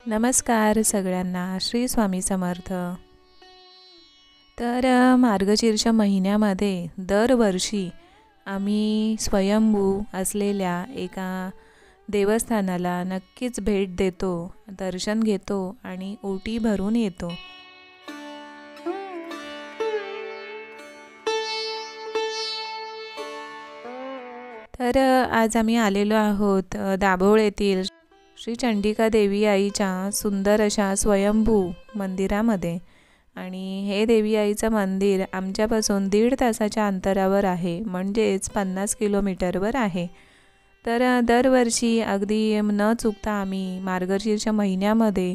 नमस्कार सगळ्यांना, श्री स्वामी समर्थ. तर मार्गशीर्ष महिन्यामध्ये दरवर्षी आम्ही स्वयंभू असलेल्या एका देवस्थानाला नक्कीच भेट देतो, दर्शन घेतो आणि ओटी भरून येतो. तर आज आम्ही आलेलो आहोत दाभोळ येथील श्री चंडिका देवी आईच्या सुंदर अशा स्वयंभू मंदिरामध्ये. आणि हे देवी आईचं मंदिर आमच्यापासून 1.5 तासाच्या अंतरावर आहे, म्हणजेच 50 किलोमीटरवर आहे. तर दरवर्षी अगदी न चुकता आम्ही मार्गशीर्ष महिन्यामध्ये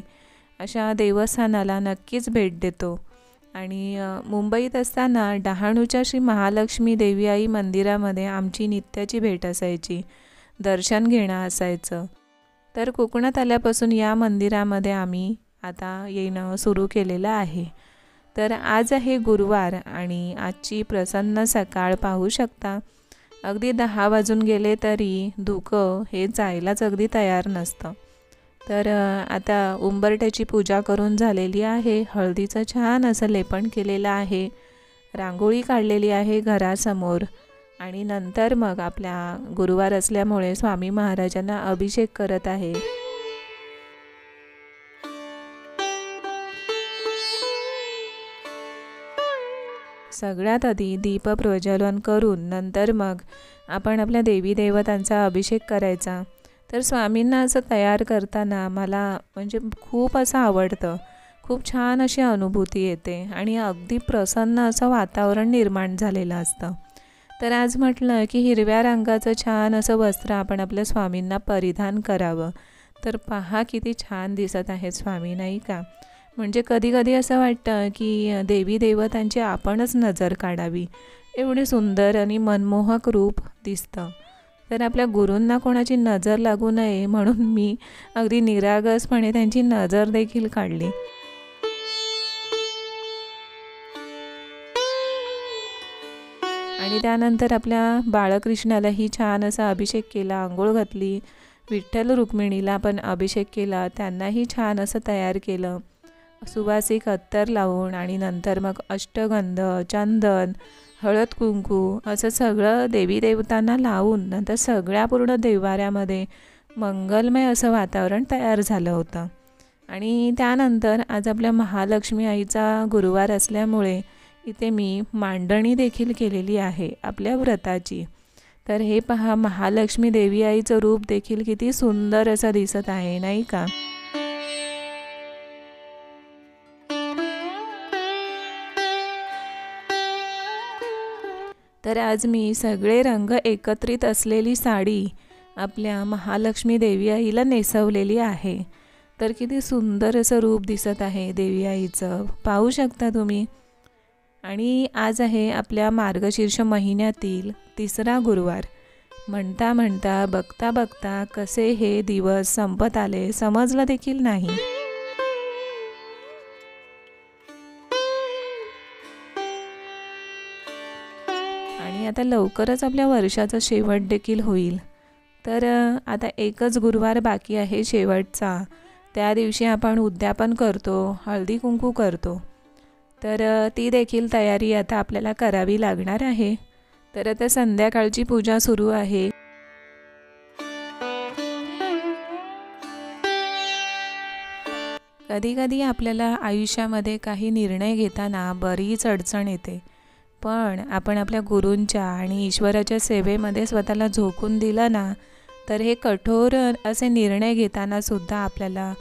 अशा देवस्थानाला नक्कीच भेट देतो. आणि मुंबईत असताना डहाणूच्या श्री महालक्ष्मी देवी आई मंदिरामध्ये आमची नित्याची भेट असायची, दर्शन घेणं असायचं. तर कोकणात आल्यापासून या मंदिरामध्ये आम्ही आता येणं सुरू केलेलं आहे. तर आज आहे गुरुवार आणि आजची प्रसन्न सकाळ पाहू शकता. अगदी 10 वाजून गेले तरी धुकं हे जायलाच अगदी तयार नसतं. तर आता उंबरठ्याची पूजा करून झालेली आहे. हळदीचं छान असं लेपन केलेलं आहे, रांगोळी काढलेली आहे घरासमोर. आणि नंतर मग आपल्या गुरुवार असल्यामुळे स्वामी महाराजांना अभिषेक करत आहे. सगळ्यात आधी दीप प्रज्वलन करून नंतर मग आपण आपल्या देवी देवतांचा अभिषेक करायचा. तर स्वामींना असं तयार करताना मला म्हणजे खूप असं आवडतं. खूप छान अशी अनुभूती येते आणि अगदी प्रसन्न असं वातावरण निर्माण झालेलं असतं. तर आज म्हटलं की हिरव्या रंगाचं छान असं वस्त्र आपण आपल्या स्वामींना परिधान करावं. तर पहा किती छान दिसत आहे स्वामी, नाही का? म्हणजे कधी कधी असं वाटतं की देवी देवतांची आपणच नजर काढावी, एवढे सुंदर आणि मनमोहक रूप दिसतं. तर आपल्या गुरूंना कोणाची नजर लागू नये म्हणून मी अगदी निरागसपणे त्यांची नजर देखील काढली. आणि त्यानंतर आपल्या बाळकृष्णालाही छान असा अभिषेक केला, आंघोळ घातली. विठ्ठल रुक्मिणीला पण अभिषेक केला, त्यांनाही छान असं तयार केलं सुवासिक अत्तर लावून. आणि नंतर मग अष्टगंध, चंदन, हळद कुंकू असं सगळं देवी देवतांना लावून नंतर सगळ्या पूर्ण देवाऱ्यामध्ये मंगलमय असं वातावरण तयार झालं होतं. आणि त्यानंतर आज आपल्या महालक्ष्मी आईचा गुरुवार असल्यामुळे इथे मी मांडणी देखील केलेली आहे आपल्या व्रताची. तर हे पहा, महालक्ष्मी देवी आईचं रूप देखील किती सुंदर असं दिसत आहे, नाही का? तर आज मी सगळे रंग एकत्रित असलेली साडी आपल्या महालक्ष्मी देवी आईला नेसवलेली आहे. तर किती सुंदर असं रूप दिसत आहे देवी आईचं, पाहू शकता तुम्ही. आणि आज आहे आपल्या मार्गशीर्ष महिन्यातील 3रा गुरुवार. म्हणता म्हणता बघता बघता कसे हे दिवस संपत आले समजलं देखील नाही. आणि आता लवकरच आपल्या वर्षाचा शेवट देखील होईल. तर आता एकच गुरुवार बाकी आहे शेवटचा. त्या दिवशी आपण उद्यापन करतो, हळदी कुंकू करतो. तर ती देखील तयारी आता आपल्याला करावी लागणार आहे. तर आता संध्याकाळची पूजा सुरू आहे. कधी कधी आपल्याला आयुष्यामध्ये काही निर्णय घेताना बरीच अडचण येते, पण आपण आपल्या गुरूंच्या आणि ईश्वराच्या सेवेमध्ये स्वतःला झोकून दिलं ना, तर हे कठोर असे निर्णय घेताना सुद्धा आपल्याला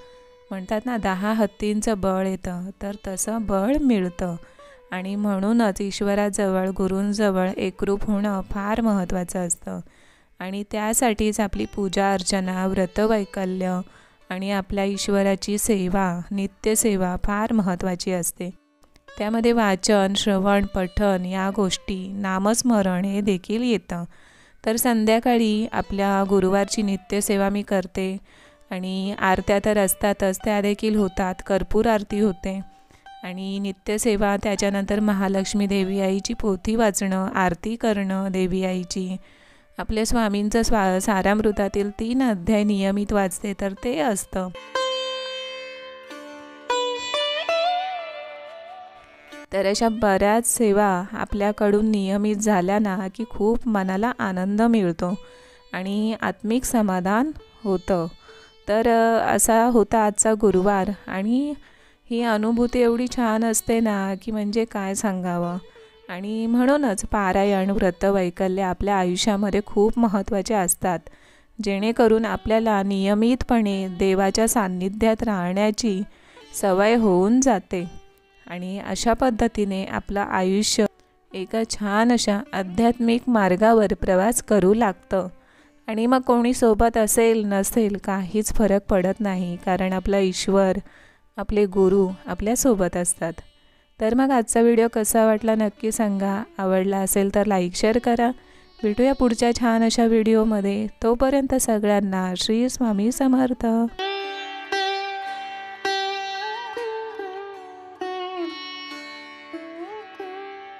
म्हणतात ना 10 हत्तींचं बळ येतं, तर तसं बळ मिळतं. आणि म्हणूनच ईश्वराजवळ, गुरूंजवळ एकरूप होणं फार महत्त्वाचं असतं. आणि त्यासाठीच आपली पूजा अर्चना, व्रतवैकल्य आणि आपल्या ईश्वराची सेवा, नित्यसेवा फार महत्त्वाची असते. त्यामध्ये वाचन, श्रवण, पठण या गोष्टी, नामस्मरण हे देखील येतं. तर संध्याकाळी आपल्या गुरुवारची नित्यसेवा मी करते. आणि आरत्या तर असतातच, त्या देखील होतात. कर्पूर आरती होते आणि नित्यसेवा, त्याच्यानंतर महालक्ष्मी देवी आईची पोथी वाचणं, आरती करणं देवी आईची. आपल्या स्वामींचं सारामृतातील 3 अध्याय नियमित वाचते, तर ते असतं. तर अशा बऱ्याच सेवा आपल्याकडून नियमित झाल्या ना की खूप मनाला आनंद मिळतो आणि आत्मिक समाधान होतं। तर असा होता आजचा गुरुवार आणि ही अनुभूती एवढी छान असते ना की म्हणजे काय सांगावं। आणि म्हणूनच पारायण व्रत वैकल्य आपल्या आयुष्यामध्ये खूप महत्त्वाचे असतात, जेणेकरून आपल्याला नियमितपणे देवाच्या सान्निध्यात राहण्याची सवय होऊन जाते आणि अशा पद्धतीने आपलं आयुष्य एका छान अशा आध्यात्मिक मार्गावर प्रवास करू लागतं। आणि मग कोणी सोबत असेल नसेल काहीच फरक पडत नाही, कारण आपला ईश्वर आपले गुरु आपल्यासोबत असतात। तर मग आजचा व्हिडिओ कसा वाटला नक्की सांगा। आवडला असेल तर लाईक शेअर करा। भेटूया पुढच्या छान अशा व्हिडिओमध्ये। तोपर्यंत सगळ्यांना श्री स्वामी समर्थ।